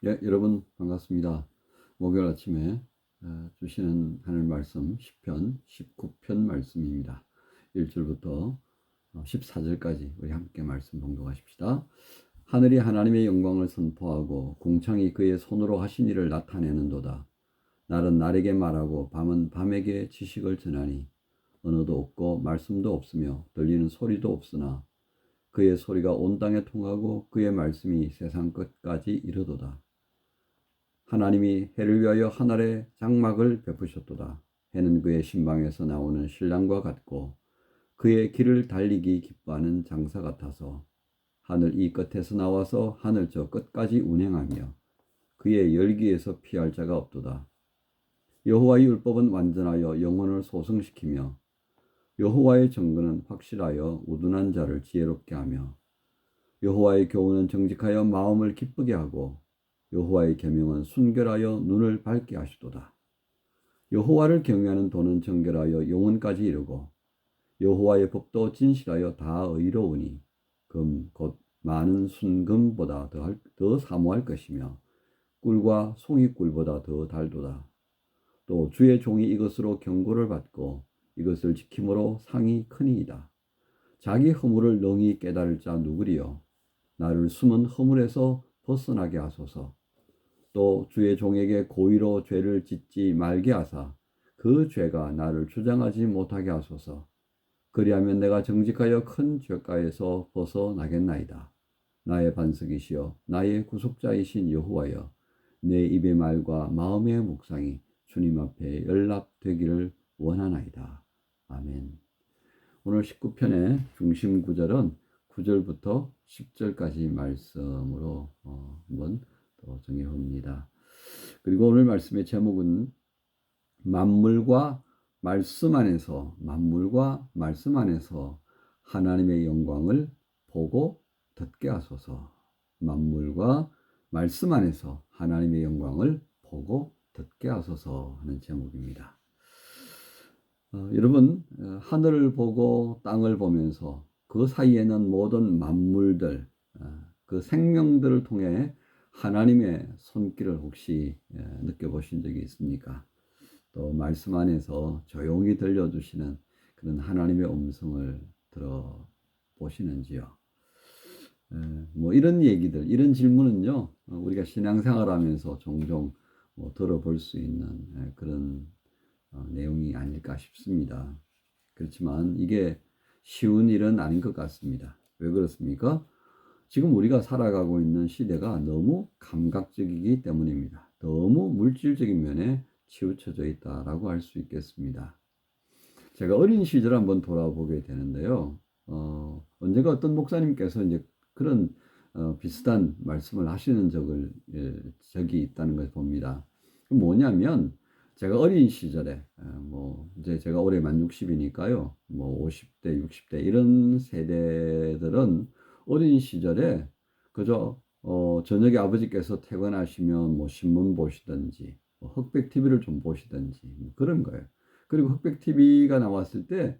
네, 여러분 반갑습니다. 목요일 아침에 주시는 하늘 말씀 시편 19편 말씀입니다. 1절부터 14절까지 우리 함께 말씀 봉독하십시다. 하늘이 하나님의 영광을 선포하고 궁창이 그의 손으로 하신 일을 나타내는도다. 날은 날에게 말하고 밤은 밤에게 지식을 전하니 언어도 없고 말씀도 없으며 들리는 소리도 없으나 그의 소리가 온 땅에 통하고 그의 말씀이 세상 끝까지 이르도다. 하나님이 해를 위하여 하늘에 장막을 베푸셨도다. 해는 그의 신방에서 나오는 신랑과 같고 그의 길을 달리기 기뻐하는 장사 같아서 하늘 이 끝에서 나와서 하늘 저 끝까지 운행하며 그의 열기에서 피할 자가 없도다. 여호와의 율법은 완전하여 영혼을 소성시키며 여호와의 정근은 확실하여 우둔한 자를 지혜롭게 하며 여호와의 교훈은 정직하여 마음을 기쁘게 하고 여호와의 계명은 순결하여 눈을 밝게 하시도다. 여호와를 경외하는 도는 정결하여 영혼까지 이르고 여호와의 법도 진실하여 다 의로우니 금 곧 많은 순금보다 더 사모할 것이며 꿀과 송이꿀보다 더 달도다. 또 주의 종이 이것으로 경고를 받고 이것을 지킴으로 상이 크니이다. 자기 허물을 능히 깨달을 자 누구리요? 나를 숨은 허물에서 벗어나게 하소서. 또 주의 종에게 고의로 죄를 짓지 말게 하사 그 죄가 나를 주장하지 못하게 하소서. 그리하면 내가 정직하여 큰 죄가에서 벗어나겠나이다. 나의 반석이시여 나의 구속자이신 여호와여 내 입의 말과 마음의 묵상이 주님 앞에 연락되기를 원하나이다. 아멘. 오늘 19편의 중심 구절은 9절부터 10절까지 말씀으로 한번 또 정해봅니다. 그리고 오늘 말씀의 제목은 만물과 말씀 안에서 하나님의 영광을 보고 듣게 하소서. 만물과 말씀 안에서 하나님의 영광을 보고 듣게 하소서 하는 제목입니다. 여러분, 하늘을 보고 땅을 보면서 그 사이에는 모든 만물들, 그 생명들을 통해 하나님의 손길을 혹시 느껴보신 적이 있습니까? 또 말씀 안에서 조용히 들려주시는 그런 하나님의 음성을 들어보시는지요? 뭐 이런 얘기들, 이런 질문은요, 우리가 신앙생활하면서 종종 들어볼 수 있는 그런 내용이 아닐까 싶습니다. 그렇지만 이게 쉬운 일은 아닌 것 같습니다. 왜 그렇습니까? 지금 우리가 살아가고 있는 시대가 너무 감각적이기 때문입니다. 너무 물질적인 면에 치우쳐져 있다라고 할 수 있겠습니다. 제가 어린 시절 한번 돌아보게 되는데요. 언젠가 어떤 목사님께서 이제 그런 비슷한 말씀을 하시는 적이 있다는 것을 봅니다. 뭐냐면 제가 어린 시절에 이제 제가 올해 만 60이니까요. 뭐 50대, 60대 이런 세대들은 어린 시절에 그저 저녁에 아버지께서 퇴근하시면 뭐 신문 보시든지 흑백 TV를 좀 보시든지 뭐 그런 거예요. 그리고 흑백 TV가 나왔을 때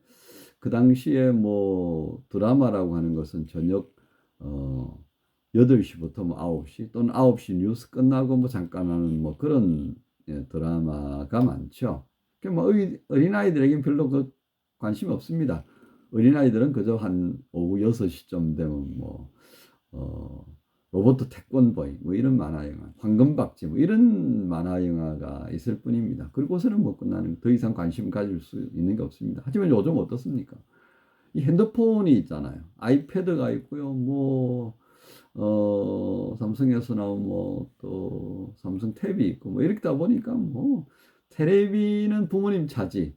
그 당시에 뭐 드라마라고 하는 것은 저녁 8시부터 뭐 9시 또는 9시 뉴스 끝나고 뭐 잠깐 하는 뭐 그런 드라마가 많죠. 뭐 어린아이들에겐 별로 그 관심이 없습니다. 어린아이들은 그저 한 오후 6시쯤 되면 뭐 로버트 태권보이 뭐 이런 만화 영화, 황금박쥐 뭐 이런 만화 영화가 있을 뿐입니다. 그리고서는 뭐 끝나는 더 이상 관심 가질 수 있는 게 없습니다. 하지만 요즘 어떻습니까? 이 핸드폰이 있잖아요. 아이패드가 있고요. 뭐 삼성에서 나온 뭐 또 삼성 탭이 있고 뭐 이렇다 보니까 뭐 테레비는 부모님 차지,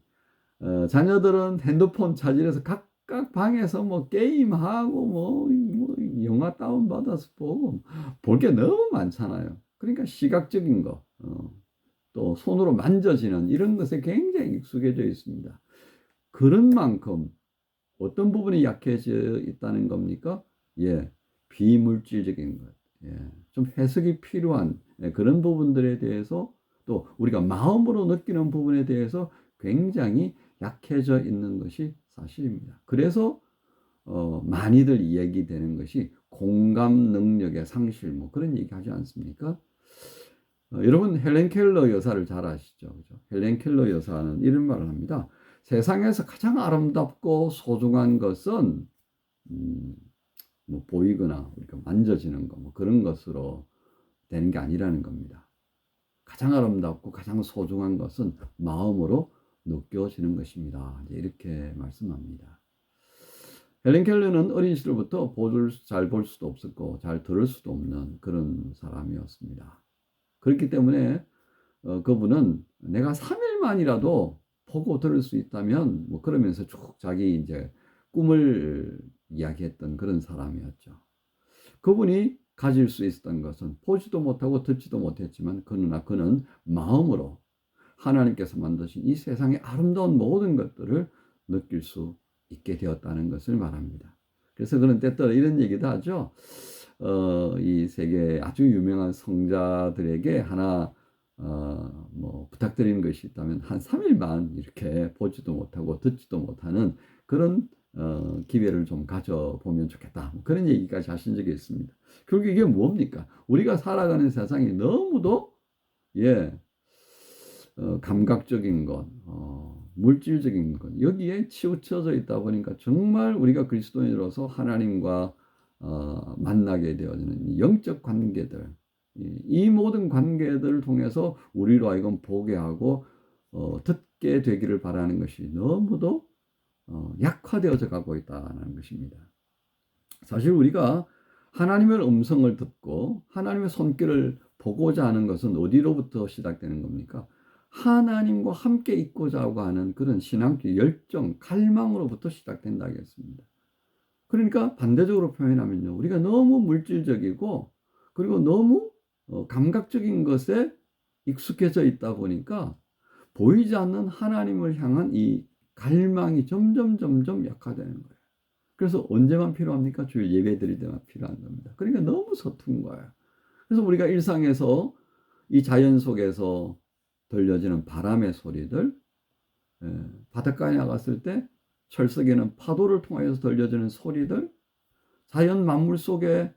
자녀들은 핸드폰 차지해서 각각 방에서 뭐 게임하고 뭐 영화 다운받아서 보고 볼 게 너무 많잖아요. 그러니까 시각적인 거, 또 손으로 만져지는 이런 것에 굉장히 익숙해져 있습니다. 그런 만큼 어떤 부분이 약해져 있다는 겁니까? 예, 비물질적인 것. 예, 좀 해석이 필요한 그런 부분들에 대해서 또 우리가 마음으로 느끼는 부분에 대해서 굉장히 약해져 있는 것이 사실입니다. 그래서 많이들 이야기되는 것이 공감 능력의 상실 뭐 그런 얘기 하지 않습니까? 여러분 헬렌 켈러 여사를 잘 아시죠? 그죠? 헬렌 켈러 여사는 이런 말을 합니다. 세상에서 가장 아름답고 소중한 것은 음, 뭐 보이거나 우리가 만져지는 거 뭐 그런 것으로 되는 게 아니라는 겁니다. 가장 아름답고 가장 소중한 것은 마음으로 느껴지는 것입니다. 이제 이렇게 말씀합니다. 헬렌 켈러는 어린 시절부터 잘 볼 수도 없었고 잘 들을 수도 없는 그런 사람이었습니다. 그렇기 때문에 그분은 내가 3일만이라도 보고 들을 수 있다면 뭐 그러면서 쭉 자기 이제 꿈을 이야기했던 그런 사람이었죠. 그분이 가질 수 있었던 것은 보지도 못하고 듣지도 못했지만 그러나 그는 마음으로 하나님께서 만드신 이 세상의 아름다운 모든 것들을 느낄 수 있게 되었다는 것을 말합니다. 그래서 그는 때때로 이런 얘기도 하죠. 이 세계 아주 유명한 성자들에게 하나 뭐 부탁드리는 것이 있다면 한 3일만 이렇게 보지도 못하고 듣지도 못하는 그런 기회를 좀 가져보면 좋겠다. 뭐 그런 얘기까지 하신 적이 있습니다. 결국 이게 뭡니까? 우리가 살아가는 세상이 너무도 예, 감각적인 것, 물질적인 것 여기에 치우쳐져 있다 보니까 정말 우리가 그리스도인으로서 하나님과 만나게 되어지는 영적 관계들 이 모든 관계들을 통해서 우리로 하여금 보게 하고 듣게 되기를 바라는 것이 너무도 약화되어져 가고 있다는 것입니다. 사실 우리가 하나님의 음성을 듣고 하나님의 손길을 보고자 하는 것은 어디로부터 시작되는 겁니까? 하나님과 함께 있고자 하는 그런 신앙적 열정, 갈망으로부터 시작된다 하겠습니다. 그러니까 반대적으로 표현하면요. 우리가 너무 물질적이고 그리고 너무 감각적인 것에 익숙해져 있다 보니까 보이지 않는 하나님을 향한 이 갈망이 점점 약화되는 거예요. 그래서 언제만 필요합니까? 주일 예배 드릴 때만 필요한 겁니다. 그러니까 너무 서툰 거예요. 그래서 우리가 일상에서 이 자연 속에서 들려지는 바람의 소리들, 바닷가에 나갔을 때 철석에는 파도를 통해서 들려지는 소리들, 자연 만물 속에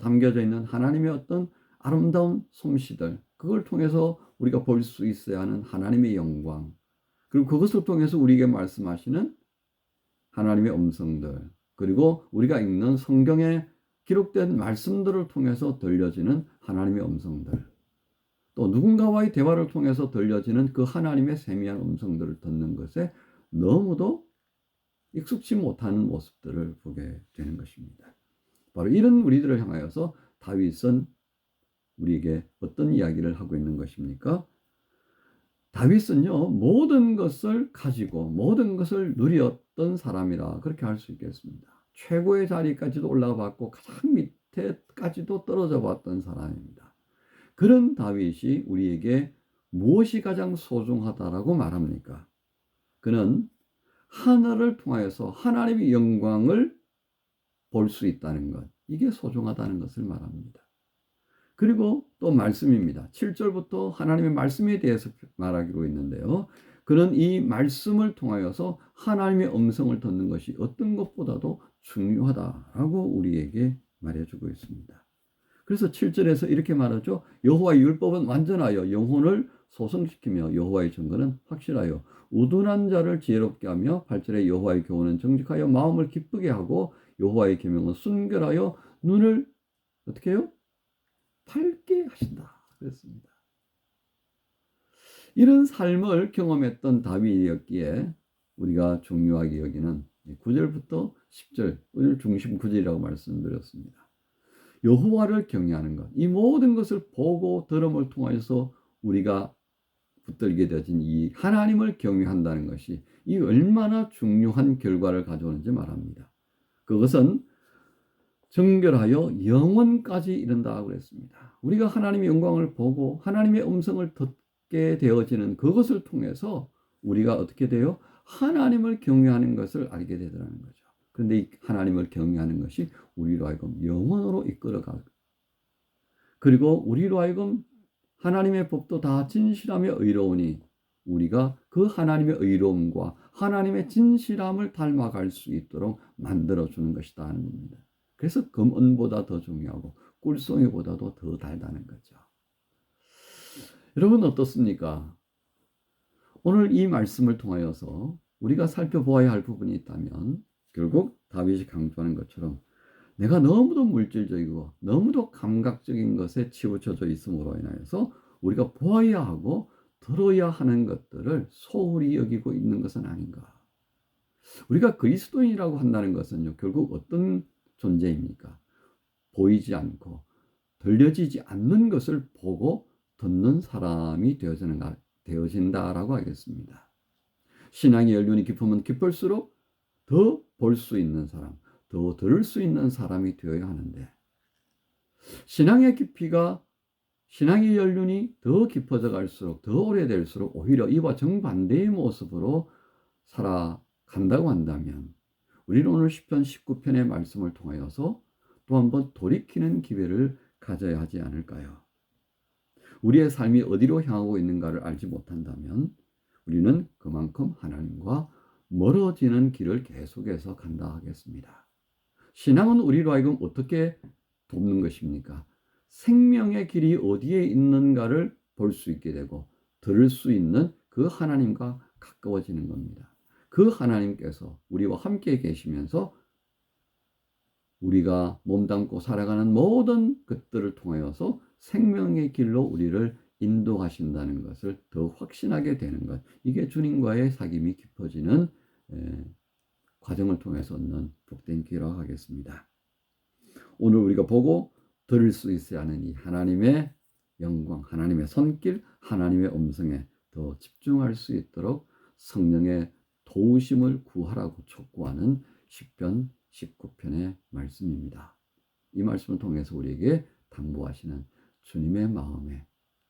담겨져 있는 하나님의 어떤 아름다운 솜씨들, 그걸 통해서 우리가 볼 수 있어야 하는 하나님의 영광, 그리고 그것을 통해서 우리에게 말씀하시는 하나님의 음성들, 그리고 우리가 읽는 성경에 기록된 말씀들을 통해서 들려지는 하나님의 음성들, 또 누군가와의 대화를 통해서 들려지는 그 하나님의 세미한 음성들을 듣는 것에 너무도 익숙치 못하는 모습들을 보게 되는 것입니다. 바로 이런 우리들을 향하여서 다윗은 우리에게 어떤 이야기를 하고 있는 것입니까? 다윗은요, 모든 것을 가지고 모든 것을 누렸던 사람이라 그렇게 할 수 있겠습니다. 최고의 자리까지도 올라가 봤고 가장 밑에까지도 떨어져 봤던 사람입니다. 그런 다윗이 우리에게 무엇이 가장 소중하다라고 말합니까? 그는 하늘을 통하여서 하나님의 영광을 볼 수 있다는 것, 이게 소중하다는 것을 말합니다. 그리고 또 말씀입니다. 7절부터 하나님의 말씀에 대해서 말하기로 있는데요. 그는 이 말씀을 통하여서 하나님의 음성을 듣는 것이 어떤 것보다도 중요하다라고 우리에게 말해주고 있습니다. 그래서 7절에서 이렇게 말하죠. 여호와의 율법은 완전하여 영혼을 소성시키며 여호와의 증거는 확실하여 우둔한 자를 지혜롭게 하며 8절에 여호와의 교훈은 정직하여 마음을 기쁘게 하고 여호와의 계명은 순결하여 눈을 어떻게 해요? 밝게 하신다 그랬습니다. 이런 삶을 경험했던 다윗이었기에 우리가 중요하게 여기는 9절부터 10절 오늘 중심 9절이라고 말씀드렸습니다. 여호와를 경외하는 것, 이 모든 것을 보고 들음을 통해서 우리가 붙들게 되어진 이 하나님을 경외한다는 것이 이 얼마나 중요한 결과를 가져오는지 말합니다. 그것은 정결하여 영원까지 이른다고 그랬습니다. 우리가 하나님의 영광을 보고 하나님의 음성을 듣게 되어지는 그것을 통해서 우리가 어떻게 돼요? 하나님을 경외하는 것을 알게 되더라는 거죠. 그런데 이 하나님을 경외하는 것이 우리로 하여금 영원으로 이끌어가고 그리고 우리로 하여금 하나님의 법도 다 진실하며 의로우니 우리가 그 하나님의 의로움과 하나님의 진실함을 닮아갈 수 있도록 만들어주는 것이다 하는 겁니다. 그래서 금은보다 더 중요하고 꿀송이보다도 더 달다는 거죠. 여러분 어떻습니까? 오늘 이 말씀을 통하여서 우리가 살펴보아야 할 부분이 있다면 결국 다윗이 강조하는 것처럼 내가 너무도 물질적이고 너무도 감각적인 것에 치우쳐져 있음으로 인하여서 우리가 보아야 하고 들어야 하는 것들을 소홀히 여기고 있는 것은 아닌가. 우리가 그리스도인이라고 한다는 것은요, 결국 어떤 존재입니까? 보이지 않고 들려지지 않는 것을 보고 듣는 사람이 되어진다라고 하겠습니다. 신앙의 연륜이 깊으면 깊을수록 더 볼 수 있는 사람, 더 들을 수 있는 사람이 되어야 하는데, 신앙의 깊이가, 신앙의 연륜이 더 깊어져 갈수록, 더 오래될수록 오히려 이와 정반대의 모습으로 살아간다고 한다면, 우리는 오늘 시편 19편의 말씀을 통하여서 또 한번 돌이키는 기회를 가져야 하지 않을까요? 우리의 삶이 어디로 향하고 있는가를 알지 못한다면 우리는 그만큼 하나님과 멀어지는 길을 계속해서 간다 하겠습니다. 신앙은 우리로 하여금 어떻게 돕는 것입니까? 생명의 길이 어디에 있는가를 볼 수 있게 되고 들을 수 있는 그 하나님과 가까워지는 겁니다. 그 하나님께서 우리와 함께 계시면서 우리가 몸담고 살아가는 모든 것들을 통하여서 생명의 길로 우리를 인도하신다는 것을 더 확신하게 되는 것, 이게 주님과의 사귐이 깊어지는 과정을 통해서 얻는 복된 기회라고 하겠습니다. 오늘 우리가 보고 들을 수 있어야 하는 이 하나님의 영광, 하나님의 손길, 하나님의 음성에 더 집중할 수 있도록 성령의 도우심을 구하라고 촉구하는 시편 19편의 말씀입니다. 이 말씀을 통해서 우리에게 당부하시는 주님의 마음에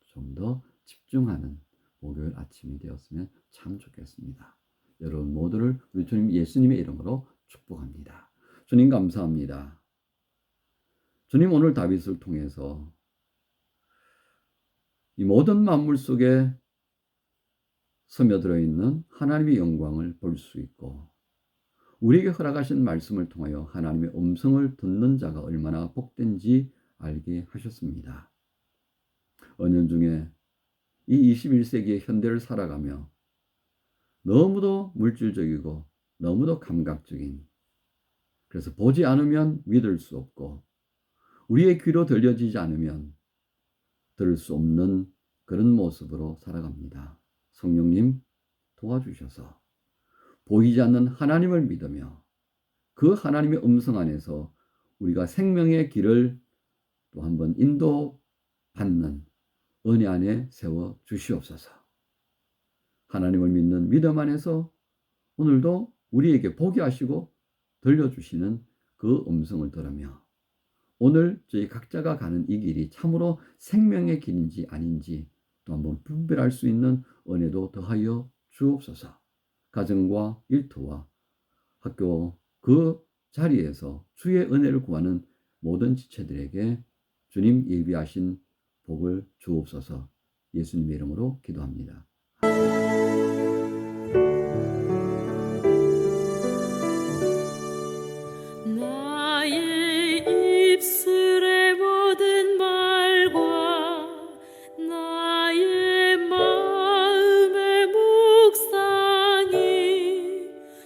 좀 더 집중하는 목요일 아침이 되었으면 참 좋겠습니다. 여러분 모두를 우리 주님 예수님의 이름으로 축복합니다. 주님 감사합니다. 주님 오늘 다윗을 통해서 이 모든 만물 속에 스며들어 있는 하나님의 영광을 볼 수 있고 우리에게 허락하신 말씀을 통하여 하나님의 음성을 듣는 자가 얼마나 복된지 알게 하셨습니다. 은연중에 이 21세기의 현대를 살아가며 너무도 물질적이고 너무도 감각적인, 그래서 보지 않으면 믿을 수 없고 우리의 귀로 들려지지 않으면 들을 수 없는 그런 모습으로 살아갑니다. 성령님 도와주셔서 보이지 않는 하나님을 믿으며 그 하나님의 음성 안에서 우리가 생명의 길을 또 한번 인도받는 은혜 안에 세워 주시옵소서. 하나님을 믿는 믿음 안에서 오늘도 우리에게 보게 하시고 들려주시는 그 음성을 들으며 오늘 저희 각자가 가는 이 길이 참으로 생명의 길인지 아닌지 또 한번 분별할 수 있는 은혜도 더하여 주옵소서. 가정과 일터와 학교 그 자리에서 주의 은혜를 구하는 모든 지체들에게 주님 예비하신 복을 주옵소서. 예수님의 이름으로 기도합니다. 나의 입술의 모든 말과 나의 마음의 묵상이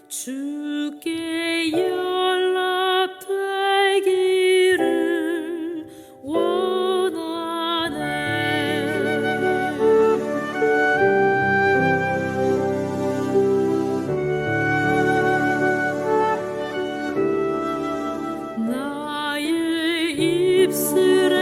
주께 연락되기를 원하네. 나의 입술에